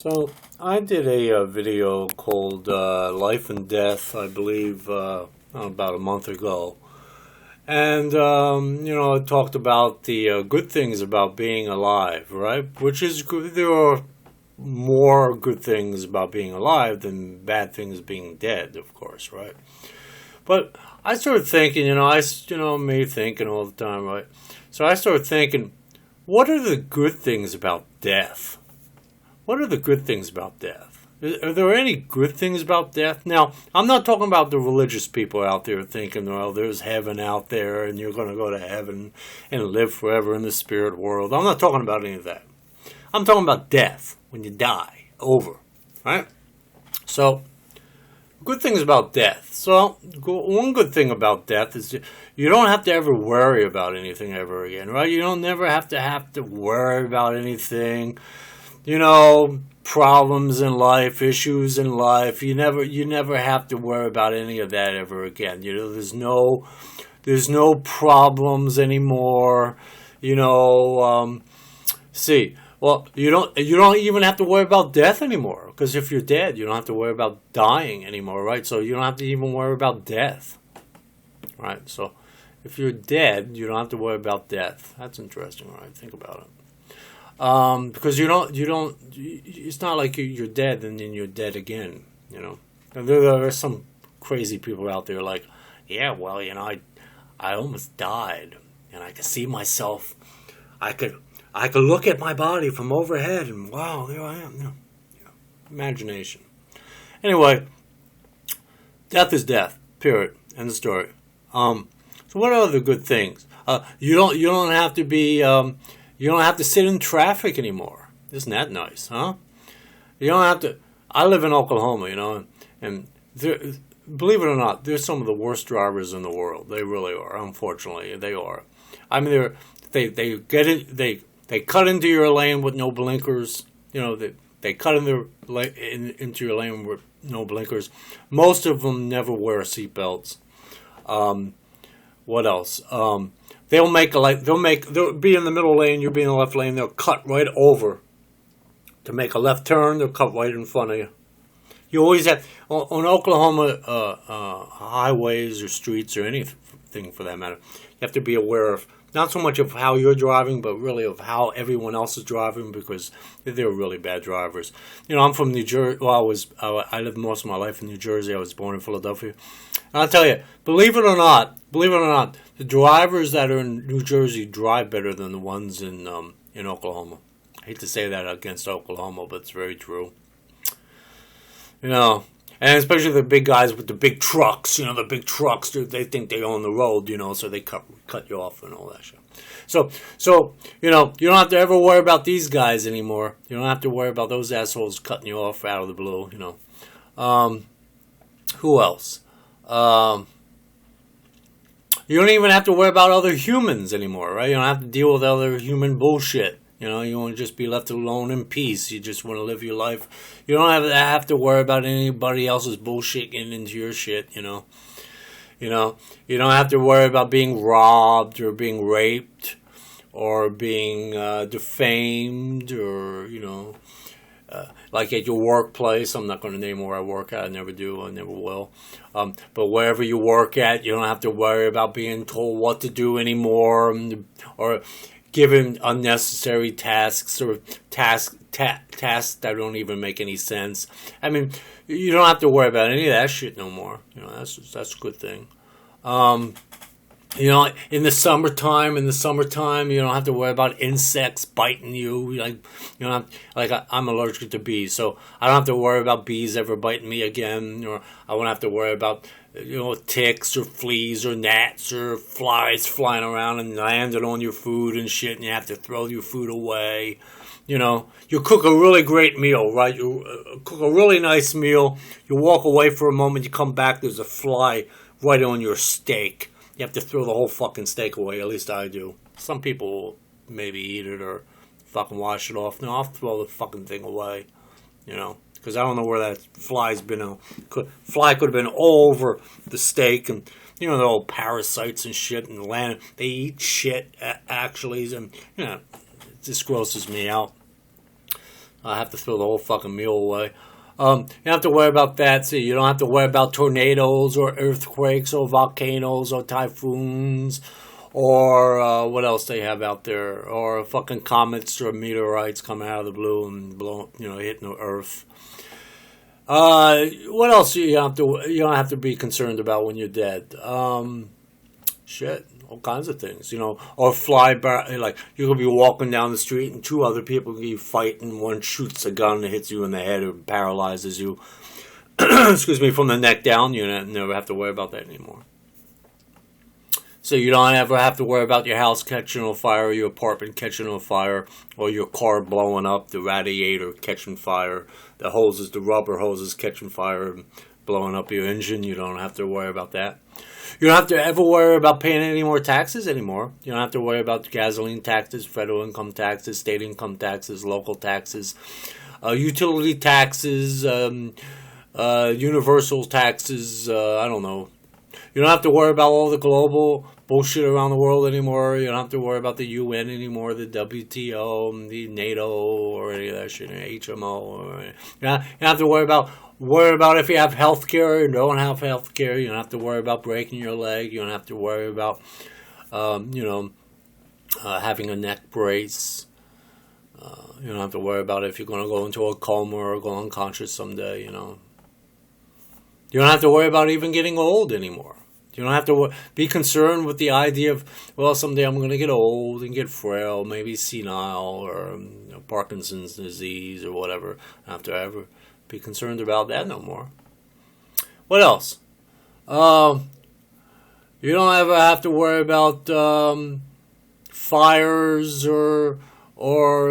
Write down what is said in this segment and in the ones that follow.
So I did a video called Life and Death, I believe, about a month ago. And, I talked about the good things about being alive, right? Which is good. There are more good things about being alive than bad things being dead, of course, right? But I started thinking, me thinking all the time, right? So I started thinking, what are the good things about death? What are the good things about death? Are there any good things about death? Now, I'm not talking about the religious people out there thinking, well, there's heaven out there and you're going to go to heaven and live forever in the spirit world. I'm not talking about any of that. I'm talking about death, when you die, over, right? So, good things about death. So, one good thing about death is you don't have to ever worry about anything ever again, right? You don't never have to worry about anything. Problems in life, issues in life. You never have to worry about any of that ever again. There's no problems anymore. You don't even have to worry about death anymore, because if you're dead, you don't have to worry about dying anymore, right? So you don't have to even worry about death, right? So if you're dead, you don't have to worry about death. That's interesting, right? Think about it. Because it's not like you're dead and then you're dead again, And there are some crazy people out there like, yeah, well, I almost died and I could see myself. I could look at my body from overhead and wow, there I am. Imagination. Anyway, death is death, period. End of story. So what are the good things? You don't have to be, you don't have to sit in traffic anymore. Isn't that nice, huh? You don't have to. I live in Oklahoma, and believe it or not, they're some of the worst drivers in the world. They really are. Unfortunately, they are. I mean, they cut into your lane with no blinkers. They cut into your lane with no blinkers. Most of them never wear seatbelts. What else? They'll be in the middle lane, you'll be in the left lane, they'll cut right over to make a left turn, they'll cut right in front of you. You always have, on Oklahoma highways or streets or anything for that matter, you have to be aware of not so much of how you're driving, but really of how everyone else is driving, because they're really bad drivers. I'm from New Jersey. Well, I lived most of my life in New Jersey. I was born in Philadelphia. And I'll tell you, believe it or not, the drivers that are in New Jersey drive better than the ones in Oklahoma. I hate to say that against Oklahoma, but it's very true. And especially the big guys with the big trucks, the big trucks, they think they own the road, so they cut you off and all that shit. So you don't have to ever worry about these guys anymore. You don't have to worry about those assholes cutting you off out of the blue, Who else? You don't even have to worry about other humans anymore, right? You don't have to deal with other human bullshit. You want to just be left alone in peace. You just want to live your life. You don't have to worry about anybody else's bullshit getting into your shit, You don't have to worry about being robbed or being raped or being defamed or, like at your workplace. I'm not going to name where I work at. I never do. I never will. But wherever you work at, you don't have to worry about being told what to do anymore or given unnecessary tasks or tasks that don't even make any sense. I mean, you don't have to worry about any of that shit no more. That's a good thing. In the summertime, you don't have to worry about insects biting you. I'm allergic to bees, so I don't have to worry about bees ever biting me again, or I won't have to worry about ticks or fleas or gnats or flies flying around and landing on your food and shit, and you have to throw your food away. You cook a really great meal, right? You cook a really nice meal. You walk away for a moment, you come back, there's a fly right on your steak. You have to throw the whole fucking steak away. At least I do. Some people maybe eat it or fucking wash it off. No, I'll throw the fucking thing away. Because I don't know where that fly's been. Fly could have been all over the steak, and the old parasites and shit, and land. They eat shit actually, and it just grosses me out. I have to throw the whole fucking meal away. You don't have to worry about that. See, you don't have to worry about tornadoes or earthquakes or volcanoes or typhoons or what else they have out there, or fucking comets or meteorites coming out of the blue and hitting the Earth. What else you don't have to be concerned about when you're dead? Shit, all kinds of things, or fly by, like you could be walking down the street and two other people could be fighting. One shoots a gun and hits you in the head or paralyzes you. Excuse me, from the neck down. You never have to worry about that anymore. So you don't ever have to worry about your house catching on fire, or your apartment catching on fire, or your car blowing up, the radiator catching fire, the rubber hoses catching fire and blowing up your engine. You don't have to worry about that. You don't have to ever worry about paying any more taxes anymore. You don't have to worry about gasoline taxes, federal income taxes, state income taxes, local taxes, utility taxes, universal taxes, I don't know. You don't have to worry about all the global bullshit around the world anymore. You don't have to worry about the UN anymore, the WTO, the NATO, or any of that shit, HMO. You don't have to worry about if you have health care or don't have health care. You don't have to worry about breaking your leg. You don't have to worry about, having a neck brace. You don't have to worry about if you're going to go into a coma or go unconscious someday, You don't have to worry about even getting old anymore. You don't have to be concerned with the idea of, well, someday I'm going to get old and get frail, maybe senile or Parkinson's disease or whatever. I don't have to ever be concerned about that no more. What else? You don't ever have to worry about fires or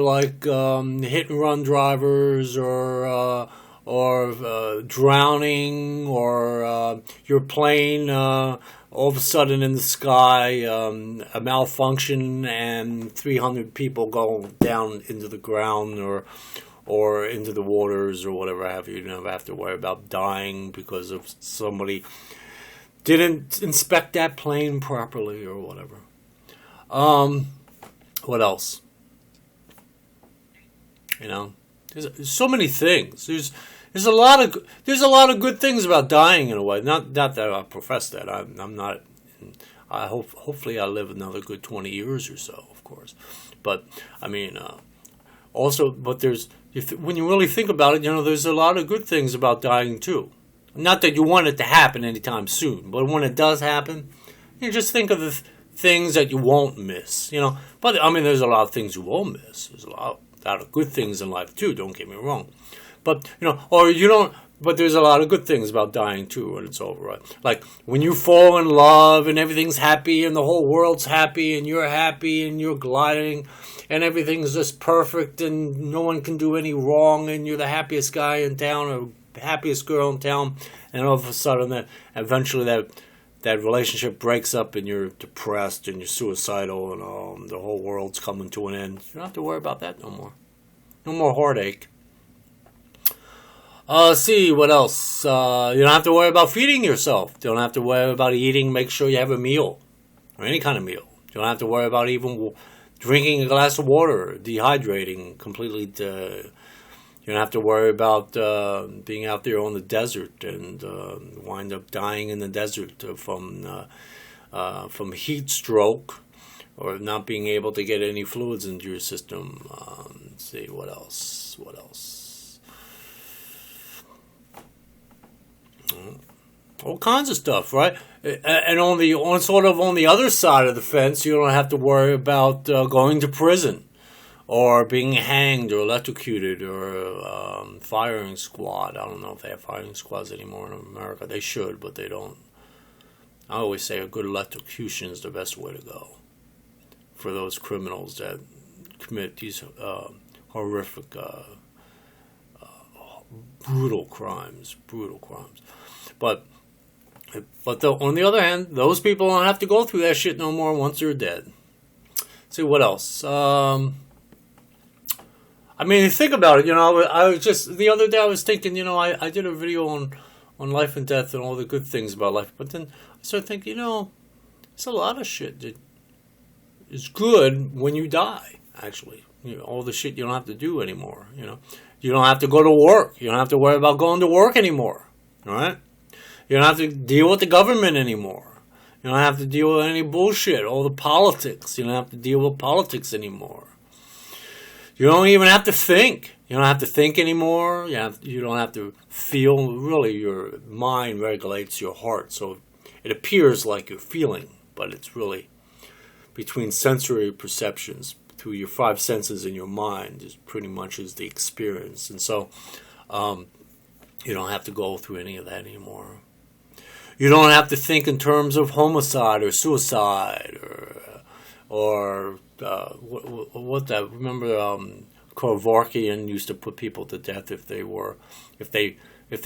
like hit and run drivers or drowning, or your plane all of a sudden in the sky, a malfunction and 300 people go down into the ground or into the waters or whatever have you. You never have to worry about dying because of somebody didn't inspect that plane properly or whatever. What else? There's so many things. There's a lot of good things about dying in a way. Not that I profess that. I'm not. Hopefully I live another good 20 years or so, of course. But I mean, also, but when you really think about it, there's a lot of good things about dying too. Not that you want it to happen anytime soon, but when it does happen, just think of the things that you won't miss. But I mean, there's a lot of things you won't miss. There's a lot of good things in life too. Don't get me wrong. But, but there's a lot of good things about dying too when it's over, right? Like when you fall in love and everything's happy and the whole world's happy and you're gliding and everything's just perfect and no one can do any wrong and you're the happiest guy in town or happiest girl in town, and all of a sudden eventually that relationship breaks up and you're depressed and you're suicidal and the whole world's coming to an end. You don't have to worry about that no more. No more heartache. See, what else? You don't have to worry about feeding yourself. You don't have to worry about eating. Make sure you have a meal, or any kind of meal. You don't have to worry about even drinking a glass of water, dehydrating completely. You don't have to worry about being out there on the desert and wind up dying in the desert from heat stroke or not being able to get any fluids into your system. Let's see, what else? All kinds of stuff, right? And on the other side of the fence, you don't have to worry about going to prison or being hanged or electrocuted or firing squad. I don't know if they have firing squads anymore in America. They should, but they don't. I always say a good electrocution is the best way to go for those criminals that commit these horrific, brutal crimes. But on the other hand, those people don't have to go through that shit no more once they're dead. See, what else? I mean, think about it. I was just the other day I was thinking. I did a video on life and death and all the good things about life, but then I started thinking, there's a lot of shit that is good when you die. Actually, all the shit you don't have to do anymore. You don't have to go to work. You don't have to worry about going to work anymore. All right? You don't have to deal with the government anymore. You don't have to deal with any bullshit, all the politics. You don't have to deal with politics anymore. You don't even have to think. You don't have to think anymore. You don't have to feel. Really, your mind regulates your heart. So it appears like you're feeling, but it's really between sensory perceptions, through your five senses in your mind, is pretty much is the experience. And so you don't have to go through any of that anymore. You don't have to think in terms of homicide or suicide or what that. Remember, Kevorkian used to put people to death if they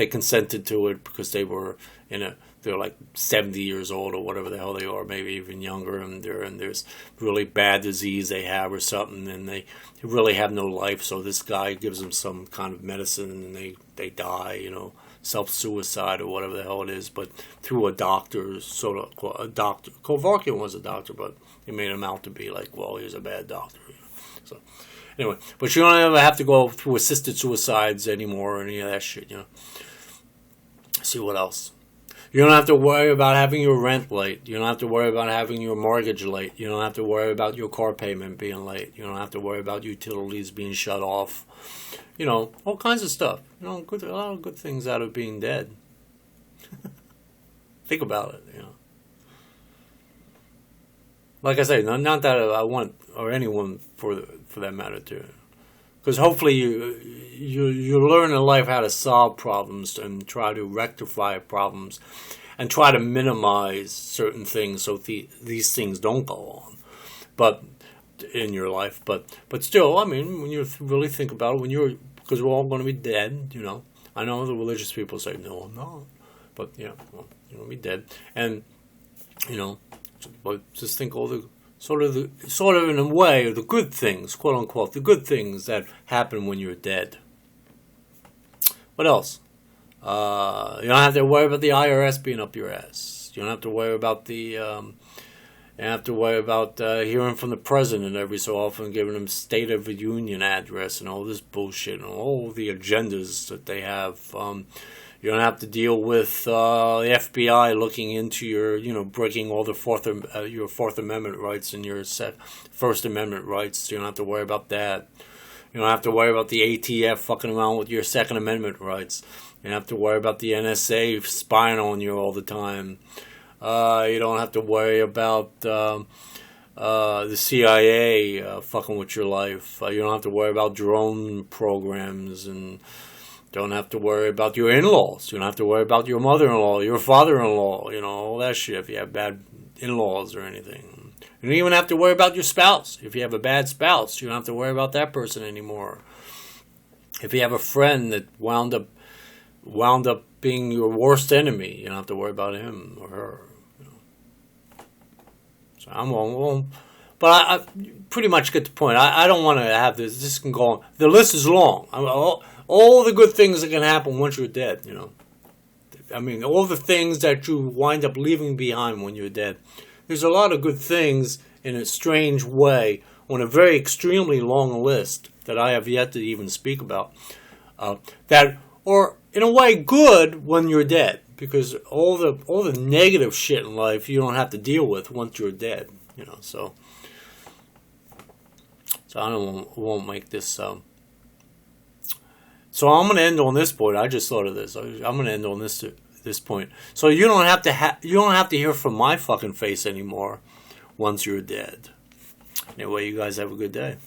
consented to it because they were they're like 70 years old or whatever the hell they are, maybe even younger, and there's really bad disease they have or something, and they really have no life. So this guy gives them some kind of medicine, and they die, self-suicide or whatever the hell it is, but through a doctor, a doctor. Kevorkian was a doctor, but they made him out to be like, well, he's a bad doctor. So anyway, but you don't ever have to go through assisted suicides anymore or any of that shit, Let's see what else. You don't have to worry about having your rent late. You don't have to worry about having your mortgage late. You don't have to worry about your car payment being late. You don't have to worry about utilities being shut off. All kinds of stuff. A lot of good things out of being dead. Think about it, Like I say, not that I want, or anyone for that matter, to. Because hopefully you learn in life how to solve problems and try to rectify problems and try to minimize certain things so these things don't go on. But in your life, but still, when you really think about it, because we're all going to be dead, I know the religious people say, no, I'm not. But, you're going to be dead. And, but just think all the sort of in a way, the good things, quote unquote, the good things that happen when you're dead. What else? You don't have to worry about the IRS being up your ass. You don't have to worry about hearing from the president every so often, giving him State of the Union address and all this bullshit and all the agendas that they have. You don't have to deal with the FBI looking into your, breaking all the your Fourth Amendment rights and your First Amendment rights. You don't have to worry about that. You don't have to worry about the ATF fucking around with your Second Amendment rights. You don't have to worry about the NSA spying on you all the time. You don't have to worry about the CIA fucking with your life. You don't have to worry about drone programs, and don't have to worry about your in-laws. You don't have to worry about your mother-in-law, your father-in-law, all that shit if you have bad in-laws or anything. You don't even have to worry about your spouse. If you have a bad spouse, you don't have to worry about that person anymore. If you have a friend that wound up being your worst enemy, you don't have to worry about him or her. So I'm on. But I pretty much get the point. I don't want to have this. This can go on. The list is long. All the good things that can happen once you're dead, all the things that you wind up leaving behind when you're dead. There's a lot of good things in a strange way on a very extremely long list that I have yet to even speak about. That are in a way good when you're dead, because all the negative shit in life you don't have to deal with once you're dead. So I won't make this. So I'm going to end on this point. I just thought of this. I'm going to end on this point. So you don't have to hear from my fucking face anymore once you're dead. Anyway, you guys have a good day.